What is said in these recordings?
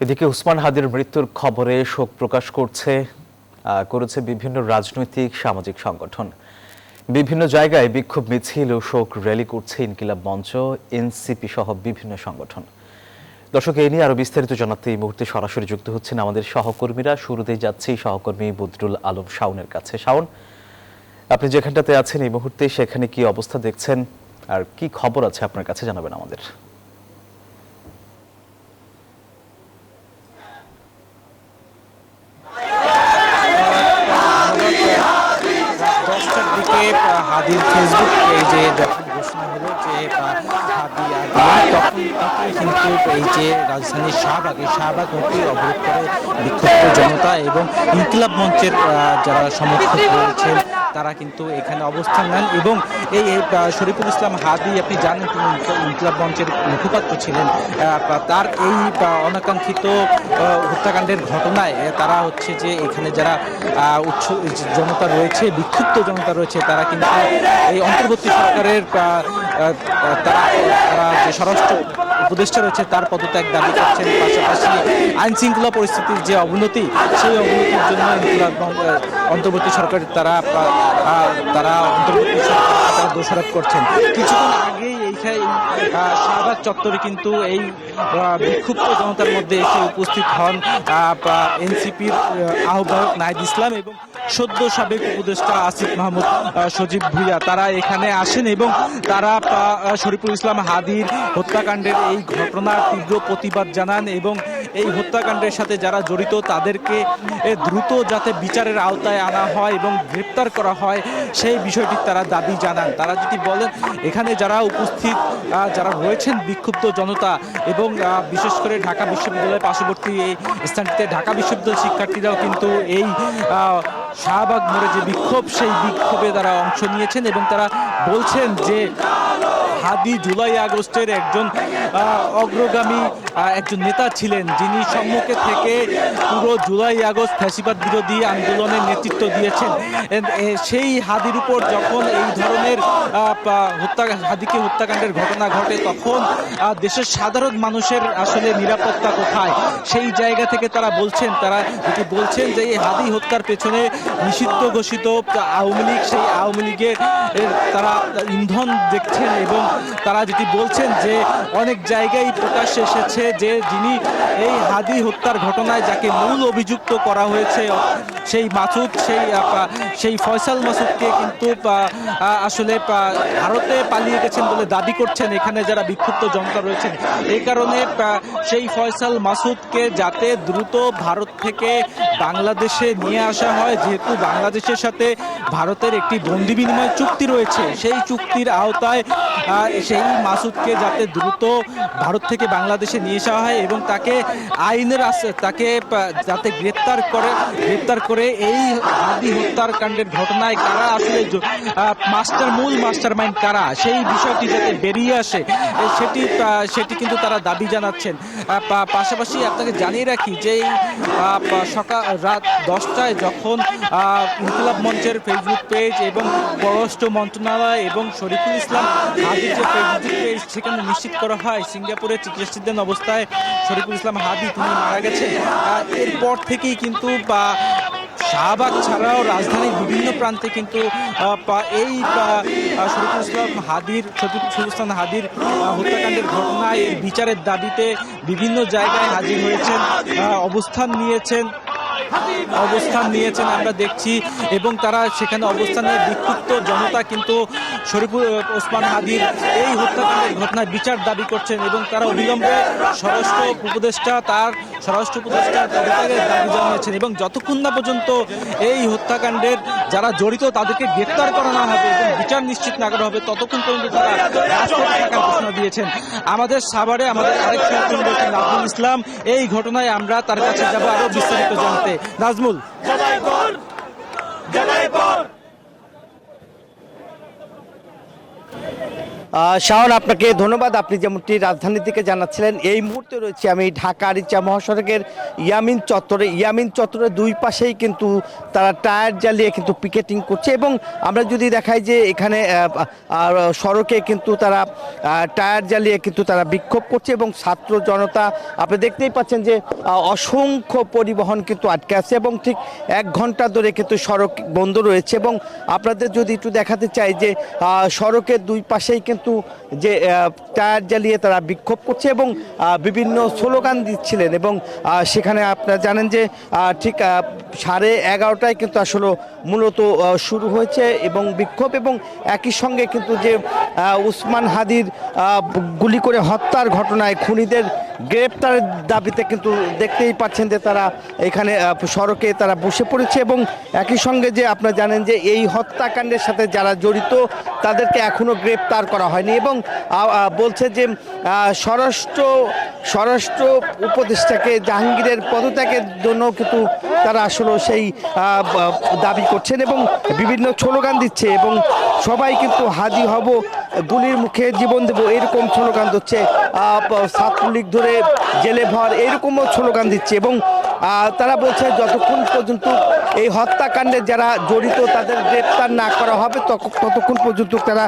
এদিকে উসমান হাদির মৃত্যুর খবরে শোক প্রকাশ করেছে বিভিন্ন রাজনৈতিক সামাজিক সংগঠন। বিভিন্ন জায়গায় বিক্ষোভ মিছিল ও শোক র্যালি করছে ইনকিলাব মঞ্চ, এনসিপি সহ বিভিন্ন সংগঠন। দর্শক, এই নিয়ে আরো বিস্তারিত জানাতে এই মুহূর্তে সরাসরি যুক্ত হচ্ছেন আমাদের সহকর্মীরা। শুরুতেই যাচ্ছি সহকর্মী বদরুল আলম শাওনের কাছে। শাওন, আপনি যেখানটাতে আছেন এই মুহূর্তে সেখানে কি অবস্থা দেখছেন আর কি খবর আছে আপনার কাছে জানাবেন আমাদের। হাদির ফেসবুক পেজে যখন ঘোষণা হলো যে হাদি তখন কিন্তু এই যে রাজধানীর শাহবাগ মোড়টি অবরোধ করে বিক্ষুব্ধ জনতা এবং ইনকিলাব মঞ্চের যারা সমর্থক রয়েছেন তারা কিন্তু এখানে অবস্থান নেন এবং এই শরীফুল ইসলাম হাদি, আপনি জানেন তিনি ইনকিলাব মঞ্চের মুখপাত্র ছিলেন, তার এই অনাকাঙ্ক্ষিত হত্যাকাণ্ডের ঘটনায় তারা হচ্ছে যে এখানে যারা জনতা রয়েছে, বিক্ষুব্ধ জনতা রয়েছে, তারা কিন্তু এই অন্তর্বর্তী সরকারের তারা যে স্বরাষ্ট্র উপদেষ্টা রয়েছে তার পদত্যাগ দাবি করছেন। পাশাপাশি আইন শৃঙ্খলা পরিস্থিতির যে অবনতি, সেই অবনতির জন্য অন্তর্বর্তী সরকার তারা অন্তর্বর্তী সরকার দোষারোপ করছেন। কিছুক্ষণ আগেই এইখানে শাহবাগ চত্বরে কিন্তু এই বিক্ষুব্ধ জনতার মধ্যে এসে উপস্থিত হন এনসিপির আহ্বায়ক নাহিদ ইসলাম এবং সদ্য সাবেক উপদেষ্টা আসিফ মাহমুদ সজীব ভুইয়া। তারা এখানে আসেন এবং তারা শরীফুল ইসলাম হাদির হত্যাকাণ্ডের এই ঘটনার তীব্র প্রতিবাদ জানান এবং এই হত্যাকাণ্ডের সাথে যারা জড়িত তাদেরকে দ্রুত যাতে বিচারের আওতায় আনা হয় এবং গ্রেপ্তার করা হয় সেই বিষয়টি তারা দাবি জানান। তারা যদি বলেন এখানে যারা উপস্থিত যারা রয়েছেন বিক্ষুব্ধ জনতা এবং বিশেষ করে ঢাকা বিশ্ববিদ্যালয়ের পার্শ্ববর্তী এই স্থানটিতে ঢাকা বিশ্ববিদ্যালয়ের শিক্ষার্থীরাও কিন্তু এই শাহবাগ মোড়ে যে বিক্ষোভ, সেই বিক্ষোভে তারা অংশ নিয়েছেন এবং তারা বলছেন যে হাদি জুলাই আগস্টের একজন অগ্রগামী একজন নেতা ছিলেন, যিনি সম্মুখে থেকে পুরো জুলাই আগস্ট ফ্যাসিবাদ বিরোধী আন্দোলনের নেতৃত্ব দিয়েছেন। সেই হাদির উপর যখন এই ধরনের হাদিকে হত্যাকাণ্ডের ঘটনা ঘটে তখন দেশের সাধারণ মানুষের আসলে নিরাপত্তা কোথায়, সেই জায়গা থেকে তারা বলছেন যে এই হাদি হত্যার পেছনে নিষিদ্ধ ঘোষিত আওয়ামী লীগ, সেই আওয়ামী লীগের তারা ইন্ধন দেখছেন এবং তারা যেটি বলছেন যে অনেক জায়গায় প্রকাশ্যে এসেছে যে যিনি এই হাদি হত্যার ঘটনায় যাকে মূল অভিযুক্ত করা হয়েছে সেই মাসুদ, সেই ফয়সাল মাসুদকে কিন্তু আসলে ভারতে পালিয়ে গেছেন বলে দাবি করছেন এখানে যারা বিক্ষুব্ধ জনতা রয়েছেন। এই কারণে সেই ফয়সাল মাসুদকে যাতে দ্রুত ভারত থেকে বাংলাদেশে নিয়ে আসা হয়, যেহেতু বাংলাদেশের সাথে ভারতের একটি বন্দি বিনিময় চুক্তি রয়েছে, সেই চুক্তির আওতায় সেই মাসুদকে যাতে দ্রুত ভারত থেকে বাংলাদেশে নিয়ে আসা হয় এবং তাকে আইনের তাকে যাতে গ্রেপ্তার করে এই হাদি হত্যাকাণ্ডের ঘটনায় কারা আসলে মূল মাস্টারমাইন্ড কারা, সেই বিষয়টি যাতে বেরিয়ে আসে সেটি কিন্তু তারা দাবি জানাচ্ছেন। পাশাপাশি আপনাকে জানিয়ে রাখি যে রাত 10টায় যখন ইনকিলাব মঞ্চের ফেসবুক পেজ এবং পররাষ্ট্র মন্ত্রণালয় এবং শরীফুল ইসলাম হাদির যে ফেসবুক পেজ, সেখানে নিশ্চিত করা হয় সিঙ্গাপুরে চিকিৎসাধীন অবস্থায় শরীফুল ইসলাম হাদি তিনি মারা গেছেন। এরপর থেকেই কিন্তু শাহবাগ ছাড়াও রাজধানীর বিভিন্ন প্রান্তে কিন্তু এই শরীফুল ইসলাম হাদির হত্যাকাণ্ডের ঘটনায় বিচারের দাবিতে বিভিন্ন জায়গায় হাজির হয়েছেন, অবস্থান নিয়েছেন আমরা দেখছি এবং তারা সেখানে অবস্থানে বিক্ষুব্ধ জনতা কিন্তু শরীফুল ওসমান হাদির এই হত্যাকাণ্ডের ঘটনায় বিচার দাবি করছেন এবং তারা অবিলম্বে স্বরাষ্ট্র উপদেষ্টা পদত্যাগের দাবি জানিয়েছেন এবং যতক্ষণ না পর্যন্ত এই হত্যাকাণ্ডের যারা জড়িত তাদেরকে গ্রেপ্তার করা না হবে এবং বিচার নিশ্চিত না করা হবে ততক্ষণ পর্যন্ত তারা রাজপথে থাকার ঘোষণা দিয়েছেন। আমাদের সাভারে আমাদের আরেক সহকর্মী রয়েছেন নাজমুল ইসলাম, এই ঘটনায় আমরা তার কাছে যাব আরো বিস্তারিত জানতে। নাজমুল, শাওন, আপনাকে ধন্যবাদ। আপনি যেমনটি রাজধানী থেকে জানাচ্ছিলেন, এই মুহূর্তে রয়েছে আমি ঢাকা আরিচা মহাসড়কের ইয়ামিন চত্বরের দুই পাশেই কিন্তু তারা টায়ার জ্বালিয়ে কিন্তু পিকেটিং করছে এবং আমরা যদি দেখাই যে এখানে সড়কে কিন্তু তারা টায়ার জ্বালিয়ে কিন্তু তারা বিক্ষোভ করছে এবং ছাত্র জনতা আপনি দেখতেই পাচ্ছেন যে অসংখ্য পরিবহন কিন্তু আটকে আছে এবং ঠিক 1 ঘন্টা ধরে কিন্তু সড়ক বন্ধ রয়েছে এবং আপনাদের যদি একটু দেখাতে চাই যে সড়কের দুই পাশেই কিন্তু যে টায়ার জ্বালিয়ে তারা বিক্ষোভ করছে এবং বিভিন্ন স্লোগান দিচ্ছিলেন এবং সেখানে আপনারা জানেন যে ঠিক 11:30টায় কিন্তু আসলে মূলত শুরু হয়েছে এবং বিক্ষোভ এবং একই সঙ্গে কিন্তু যে উসমান হাদির গুলি করে হত্যার ঘটনায় খুনিদের গ্রেপ্তারের দাবিতে কিন্তু দেখতেই পাচ্ছেন যে তারা এখানে সড়কে তারা বসে পড়েছে এবং একই সঙ্গে যে আপনারা জানেন যে এই হত্যাকাণ্ডের সাথে যারা জড়িত তাদেরকে এখনো গ্রেপ্তার করা হয়নি এবং বলছে যে স্বরাষ্ট্র উপদেষ্টাকে জাহাঙ্গীরের পদত্যাগের জন্য কিন্তু তারা আসলে সেই দাবি করছেন এবং বিভিন্ন স্লোগান দিচ্ছে এবং সবাই কিন্তু হাজি হব, গুলির মুখে জীবন দেব, এরকম স্লোগান দিচ্ছে। ছাত্রলীগ ধরে জেলে ভর এরকমও স্লোগান দিচ্ছে এবং তারা বলছে যতক্ষণ পর্যন্ত এই হত্যাকাণ্ডে যারা জড়িত তাদের গ্রেপ্তার না করা হবে ততক্ষণ পর্যন্ত তারা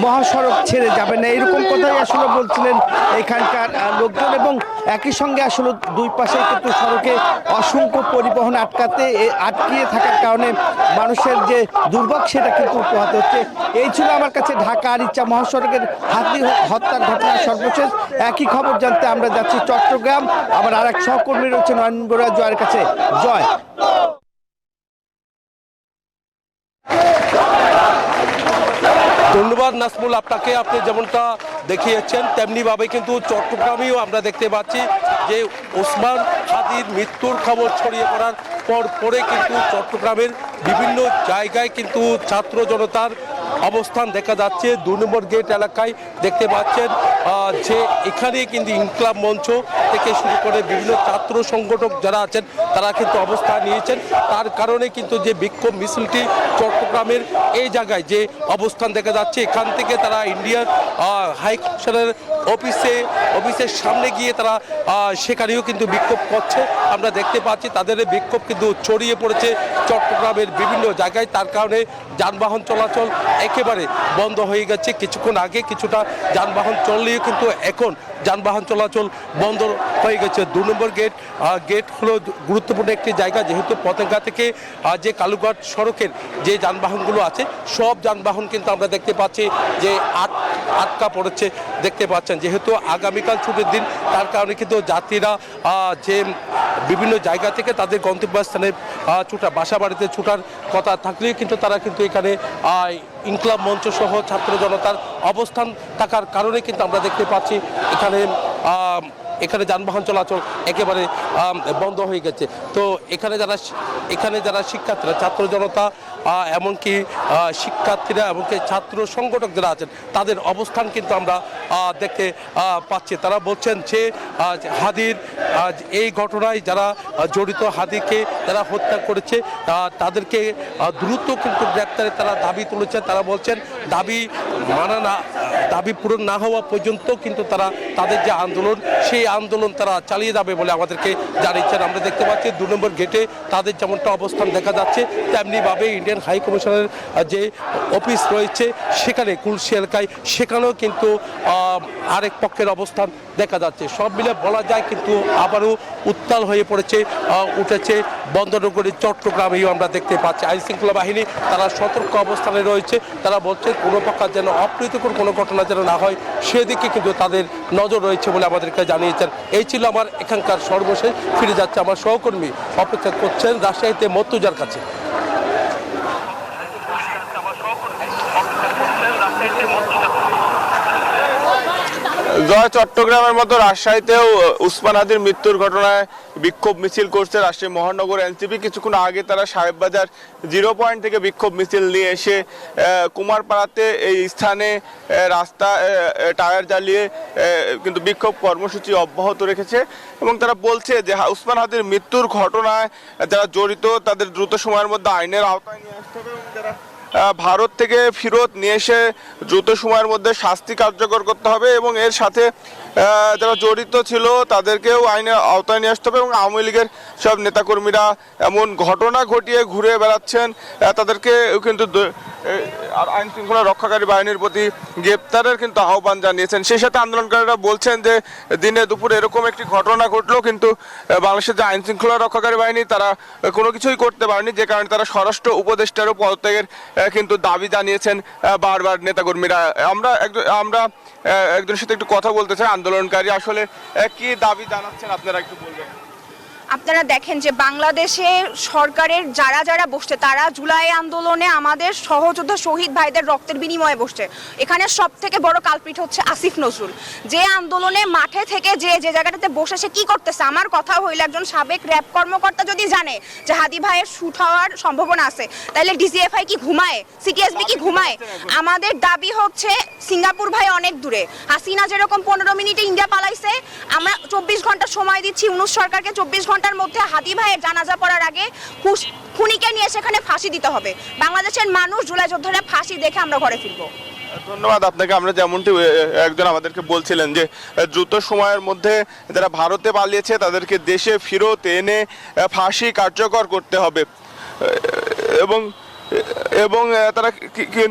মহাসড়ক ছেড়ে যাবে না, এরকম কথাই আসলে বলছিলেন এখানকার লোকজন এবং একই সঙ্গে আসলে দুই পাশে কিন্তু সড়কে অসংখ্য পরিবহন আটকিয়ে থাকার কারণে মানুষের যে দুর্ভোগ সেটা কিন্তু পোহাতে হচ্ছে। এই ছিল আমার কাছে ঢাকা আরিচা মহাসড়কের হাতি হত্যার ঘটনার সর্বশেষ। একই খবর জানতে আমরা যাচ্ছি চট্টগ্রাম। আমার আরেক সহকর্মী রয়েছে নয়ন বড়ুয়া জয়ের কাছে। জয়। ধন্যবাদ নাসমুল আপনাকে। আপনি যেমনটা দেখিয়েছেন তেমনিভাবে কিন্তু চট্টগ্রামেও আমরা দেখতে পাচ্ছি যে ওসমান হাদির মৃত্যুর খবর ছড়িয়ে পড়ার পরে কিন্তু চট্টগ্রামের বিভিন্ন জায়গায় কিন্তু ছাত্র জনতার অবস্থান দেখা যাচ্ছে। 2 নম্বর গেট এলাকায় দেখতে পাচ্ছেন যে এখানে কিন্তু ইনকলাব মঞ্চ থেকে শুরু করে বিভিন্ন ছাত্র সংগঠক যারা আছেন তারা কিন্তু অবস্থান নিয়েছেন। তার কারণে কিন্তু যে বিক্ষোভ মিছিলটি চট্টগ্রামের এই জায়গায় যে অবস্থান দেখা যাচ্ছে, এখান থেকে তারা ইন্ডিয়ান হাই কমিশনের অফিসের সামনে গিয়ে তারা সেখানেও কিন্তু বিক্ষোভ করছে। আমরা দেখতে পাচ্ছি তাদের বিক্ষোভ কিন্তু ছড়িয়ে পড়েছে চট্টগ্রামের বিভিন্ন জায়গায়। তার কারণে যানবাহন চলাচল একেবারে বন্ধ হয়ে গেছে। কিছুক্ষণ আগে কিছুটা যানবাহন চললেও কিন্তু এখন যানবাহন চলাচল বন্ধ হয়ে গেছে। 2 নম্বর গেট হলো গুরুত্বপূর্ণ একটি জায়গা, যেহেতু পতেঙ্গা থেকে যে কালুঘাট সড়কের যে যানবাহনগুলো আছে সব যানবাহন কিন্তু আমরা দেখতে পাচ্ছি যে আটকা পড়েছে। দেখতে পাচ্ছেন যেহেতু আগামীকাল ছুটির দিন, তার কারণে কিন্তু যাত্রীরা যে বিভিন্ন জায়গা থেকে তাদের গন্তব্যস্থানে বাসা বাড়িতে ছুটার কথা থাকলেও কিন্তু তারা কিন্তু এখানে ইনকলাব মঞ্চ সহ ছাত্র জনতার অবস্থান থাকার কারণে কিন্তু আমরা দেখতে পাচ্ছি এখানে যানবাহন চলাচল একেবারে বন্ধ হয়ে গেছে। তো এখানে যারা শিক্ষার্থীরা, ছাত্র জনতা, এমনকি শিক্ষার্থীরা, এমনকি ছাত্র সংগঠক যারা আছেন তাদের অবস্থান কিন্তু আমরা দেখতে পাচ্ছি। তারা বলছেন যে হাদির এই ঘটনায় যারা জড়িত, হাদিকে যারা হত্যা করেছে তাদেরকে দ্রুত কিন্তু গ্রেপ্তারে তারা দাবি তুলেছে। তারা বলছেন দাবি পূরণ না হওয়া পর্যন্ত কিন্তু তারা তাদের যে আন্দোলন সেই আন্দোলন তারা চালিয়ে যাবে বলে আমাদেরকে জানিয়েছেন। আমরা দেখতে পাচ্ছি 2 নম্বর গেটে তাদের যেমনটা অবস্থান দেখা যাচ্ছে তেমনিভাবে ইন্ডিয়ান হাই কমিশনের যে অফিস রয়েছে সেখানে কুলসি এলাকায় সেখানেও কিন্তু আরেক পক্ষের অবস্থান দেখা যাচ্ছে। সব মিলে বলা যায় কিন্তু আবারও উত্তাল হয়ে উঠেছে বন্দরনগরী চট্টগ্রামেও আমরা দেখতে পাচ্ছি। আইনশৃঙ্খলা বাহিনী তারা সতর্ক অবস্থানে রয়েছে। তারা বলছে কোনো প্রকার যেন অপ্রীতিকর কোনো ঘটনা যেন না হয় সেদিকে কিন্তু তাদের নজর রয়েছে বলে আমাদেরকে জানিয়েছেন। এই ছিল আমার এখানকার সর্বশেষ। ফিরে যাচ্ছে আমার সহকর্মী, অপেক্ষা করছেন রাজশাহীতে মর্তুজার কাছে। জয়, চট্টগ্রামের মতো রাজশাহীতেও উসমান হাদির মৃত্যুর ঘটনায় বিক্ষোভ মিছিল করছে রাজশাহী মহানগর এনসিপি। কিছুক্ষণ আগে তারা সাহেববাজার 0 পয়েন্ট থেকে বিক্ষোভ মিছিল নিয়ে এসে কুমারপাড়াতে এই স্থানে রাস্তা টায়ার জ্বালিয়ে কিন্তু বিক্ষোভ কর্মসূচি অব্যাহত রেখেছে এবং তারা বলছে যে উসমান হাদির মৃত্যুর ঘটনায় যারা জড়িত তাদের দ্রুত সময়ের মধ্যে আইনের আওতায় নিয়ে আসতে হবে এবং যারা ভারত থেকে ফেরত নিয়ে এসে দ্রুত সময়ের মধ্যে শাস্তি কার্যকর করতে হবে এবং এর সাথে যারা জড়িত ছিল তাদেরকেও আইনের আওতায় নিয়ে আসতে হবে এবং আওয়ামী লীগের সব নেতাকর্মীরা এমন ঘটনা ঘটিয়ে ঘুরে বেড়াচ্ছেন তাদেরকে কিন্তু আর আইন শৃঙ্খলা রক্ষাকারী বাহিনীর প্রতি গ্রেপ্তারের কিন্তু আহ্বান জানিয়েছেন। সেই সাথে আন্দোলনকারীরা বলছেন যে দিনে দুপুরে এরকম একটি ঘটনা ঘটলো কিন্তু বাংলাদেশের যে আইন শৃঙ্খলা রক্ষাকারী বাহিনী তারা কোনো কিছুই করতে পারেনি, যে কারণে তারা স্বরাষ্ট্র উপদেষ্টারও পদত্যাগের কিন্তু দাবি জানিয়েছেন বারবার নেতাকর্মীরা। আমরা একজনের সাথে একটু কথা বলতে চাই, আন্দোলনকারী আসলে কি দাবি জানাচ্ছেন আপনারা একটু বলবেন? আপনারা দেখেন যে বাংলাদেশে সরকারের যারা যারা বসছে তারা জুলাই আন্দোলনে আমাদের সহযোদ্ধা শহীদ ভাইদের রক্তের বিনিময়ে বসছে। এখানে সব থেকে বড় কালপিট হচ্ছে আসিফ নজরুল, যে আন্দোলনে মাঠে থেকে যে জায়গাটাতে বসে সে কি করতেছে। আমার কথা হইল একজন সাবেক র্যাব কর্মকর্তা যদি জানে যে হাদি ভাইয়ের শুট হওয়ার সম্ভাবনা আছে তাহলে ডিজিএফআই কি ঘুমায়, সিটিএসবি কি ঘুমায়? আমাদের দাবি হচ্ছে সিঙ্গাপুর ভাই অনেক দূরে, হাসিনা যেরকম 15 মিনিটে ইন্ডিয়া পালাইছে, আমরা 24 ঘন্টা সময় দিচ্ছি ইউনূস সরকারকে। 24 ঘন্টার মধ্যে হাদি ভাইয়ের জানাজা পড়ার আগে খুনিকে নিয়ে সেখানে ফাঁসি দিতে হবে। বাংলাদেশের মানুষ জুলাই যোদ্ধারা ফাঁসি দেখে আমরা ঘরে ফিরবো। ধন্যবাদ আপনাকে। আমরা যেমনটি একজন আমাদেরকে বলছিলেন যে দ্রুত সময়ের মধ্যে যারা ভারতে পালিয়েছে তাদেরকে দেশে ফেরত এনে ফাঁসি কার্যকর করতে হবে এবং তারা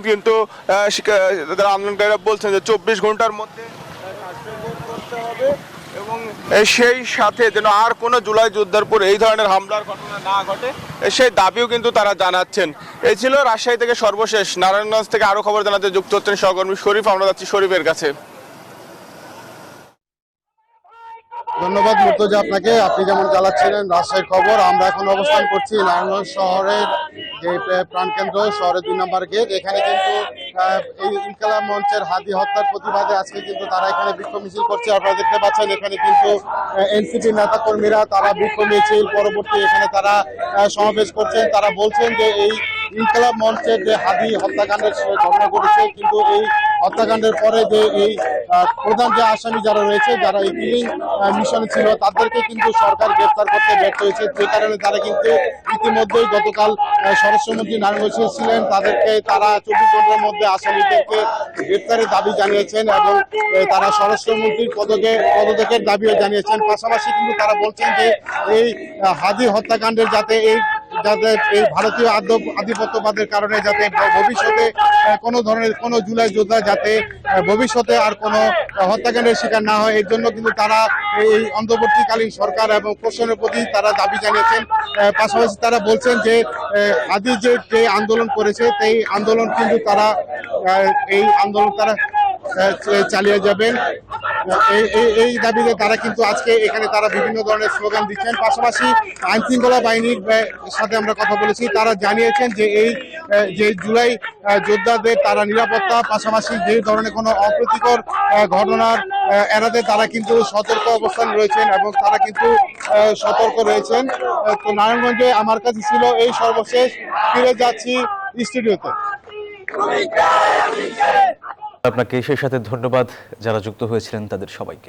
কিন্তু তারা আন্দোলনকারীরা বলছেন যে 24 ঘন্টার মধ্যে কার্যকর করতে হবে এবং সেই সাথে যেন আর কোনো জুলাই যোদ্ধার উপর এই ধরনের হামলার ঘটনা না ঘটে সেই দাবিও কিন্তু তারা জানাচ্ছেন। এই ছিল রাজশাহী থেকে সর্বশেষ। নারায়ণগঞ্জ থেকে আরো খবর জানাতে যুক্ত হচ্ছেন সহকর্মী শরীফ। আমরা যাচ্ছি শরীফের কাছে। ধন্যবাদ মুর্তজা আপনাকে। আপনি যেমন চালাচ্ছিলেন রাজশাহীর খবর, আমরা এখন অবস্থান করছি নারায়ণগঞ্জ শহরের যে প্রাণকেন্দ্র, শহরের 2 নম্বর গেট। এখানে কিন্তু এই ইনকিলাব মঞ্চের হাদি হত্যার প্রতিবাদে আজকে কিন্তু তারা এখানে বিক্ষোভ মিছিল করছে। আপনারা দেখতে পাচ্ছেন এখানে কিন্তু এনসিপি নেতা কর্মীরা তারা বিক্ষোভ মিছিল পরবর্তী এখানে তারা সমাবেশ করছেন। তারা বলছেন যে এই ইনকিলাব মঞ্চের যে হাদি হত্যাকাণ্ডের ঘটনা ঘটেছে, কিন্তু এই হত্যাকাণ্ডের পরে যে এই প্রধান যে আসামি যারা রয়েছে, যারা এই কিলিং মিশনে ছিল, তাদেরকে কিন্তু সরকার গ্রেফতার করতে ব্যর্থ হয়েছে। যে কারণে তারা কিন্তু ইতিমধ্যেই গতকাল স্বরাষ্ট্রমন্ত্রী নারায়ণগঞ্জে ছিলেন, তারা 24 ঘন্টার মধ্যে আসামিদেরকে গ্রেফতারের দাবি জানিয়েছেন এবং তারা স্বরাষ্ট্রমন্ত্রীর পদত্যাগের দাবিও জানিয়েছেন। পাশাপাশি কিন্তু তারা বলছেন যে এই হাদি হত্যাকাণ্ডের যাতে এই ভারতীয় আধিপত্যবাদের কারণে যাতে ভবিষ্যতে কোনো ধরনের কোনো জুলাই যোদ্ধা যাতে ভবিষ্যতে আর কোনো হত্যাকাণ্ডের শিকার না হয়, এর জন্য কিন্তু তারা এই অন্তর্বর্তীকালীন সরকার এবং প্রশাসনের প্রতি তারা দাবি জানিয়েছেন। পাশাপাশি তারা বলছেন যে হাদি যে আন্দোলন করেছে সেই আন্দোলন কিন্তু তারা চালিয়ে যাবেন। এই দাবিতে তারা কিন্তু আজকে এখানে তারা বিভিন্ন ধরনের স্লোগান দিচ্ছেন। পাশাপাশি আইন শৃঙ্খলা বাহিনীর সাথে আমরা কথা বলেছি, তারা জানিয়েছেন যে এই যে জুলাই যোদ্ধাদের তারা নিরাপত্তা, পাশাপাশি যে ধরনের কোনো অপ্রীতিকর ঘটনার এড়াতে তারা কিন্তু সতর্ক অবস্থান রয়েছেন এবং তারা কিন্তু সতর্ক রয়েছেন। তো নারায়ণগঞ্জে আমার কাছে ছিল এই সর্বশেষ। ফিরে যাচ্ছি স্টুডিওতে। আপনাকে সেই সাথে ধন্যবাদ যারা যুক্ত হয়েছিলেন তাদের সবাইকে।